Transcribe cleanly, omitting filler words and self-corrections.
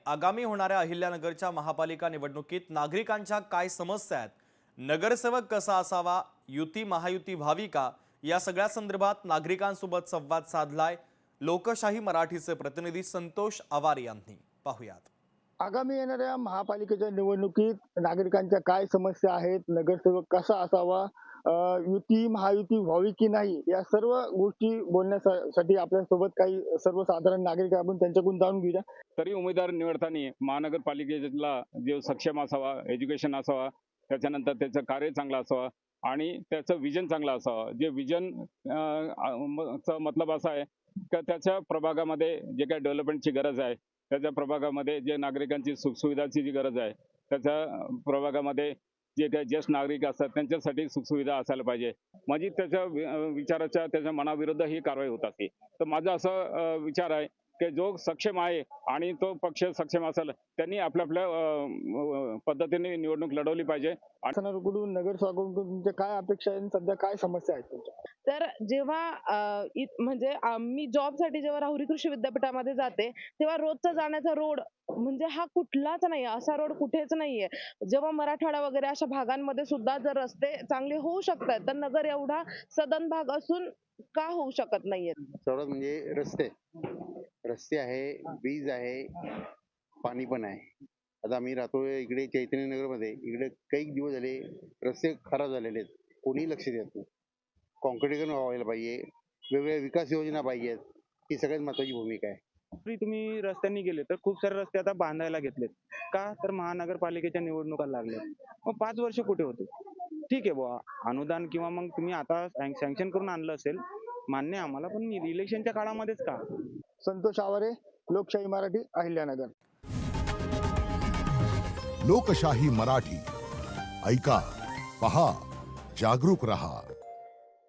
आगामी होणाऱ्या अहिल्यानगरच्या महापालिका निवडणुकीत नागरिकांच्या काय समस्या आहेत, नगरसेवक कसा असावा, युती महायुती व्हावी का, या सगळ्या संदर्भात नागरिकांसोबत संवाद साधलाय लोकशाही मराठीचे प्रतिनिधी संतोष आवार यांनी. पाहुयात. आगामी येणाऱ्या महापालिकेच्या निवडणुकीत नागरिकांच्या काय समस्या आहेत, नगरसेवक कसा असावा, युती महायुती व्हावी की नाही, या सर्व गोष्टी बोलण्यासाठी आपल्यासोबत काही सर्वसाधारण नागरिक आपण त्यांच्याकडून जाणून घेऊया. तरी उमेदवार निवडताना महानगरपालिकेला जे सक्षम असावा, एज्युकेशन असावा, त्याच्यानंतर त्याचं कार्य चांगलं असावं आणि त्याचं विजन चांगलं असावं. जे विजन चा मतलब असा आहे की त्याच्या प्रभागामध्ये जे काही डेव्हलपमेंटची गरज आहे, त्याच्या प्रभागामध्ये जे नागरिकांची सुखसुविधाची जी गरज आहे, त्याच्या प्रभागामध्ये जे काही ज्येष्ठ नागरिक असतात त्यांच्यासाठी सुखसुविधा असायला पाहिजे. म्हणजे त्याच्या विचाराच्या त्याच्या मनाविरुद्ध ही कारवाई होत असते. तर माझा असा विचार आहे की जो सक्षम आहे आणि तो पक्ष सक्षम असेल त्यांनी आपल्या आपल्या पद्धतीने निवडणूक लढवली पाहिजे. शासनाकडून नगरसेवकाकडून तुमच्या काय अपेक्षा आहेत, सध्या काय समस्या आहेत तुमच्या? तर जेव्हा म्हणजे मी जॉबसाठी जेव्हा राहुरी कृषी विद्यापीठामध्ये जाते तेव्हा रोजचा जाण्याचा रोड म्हणजे हा कुठलाच नाही, असा रोड कुठेच नाहीये. जेव्हा मराठवाडा वगैरे अशा भागांमध्ये सुद्धा जर रस्ते चांगले होऊ शकतात तर नगर एवढा सदन भाग असून का होऊ शकत नाहीये? सर्वात म्हणजे रस्ते आहे, वीज आहे, पाणी पण आहे. आता आम्ही राहतो इकडे चैतन्यनगरमध्ये, इकडे काही दिवस झाले रस्ते खराब झालेले आहेत, कोणी लक्ष देत नाही. कॉन्क्रिटीकरण व्हायला पाहिजे, वेगवेगळ्या विकास योजना पाहिजेत, ही सगळ्यात महत्वाची भूमिका आहे. तुम्ही रस्त्यांनी गेले तर खूप सारे रस्ते आता बांधायला घेतलेत का, तर महानगरपालिकेच्या निवडणुका लागल्या. मग 5 वर्ष कुठे होते? ठीक आहे बुवा, अनुदान किंवा मग तुम्ही आता सँक्शन करून आणलं असेल, मान्य आम्हाला, पण इलेक्शनच्या काळामध्येच का? संतोष आवारे, लोकशाही मराठी, अहिल्यानगर. लोकशाही मराठी ऐका, पहा, जागरूक रहा.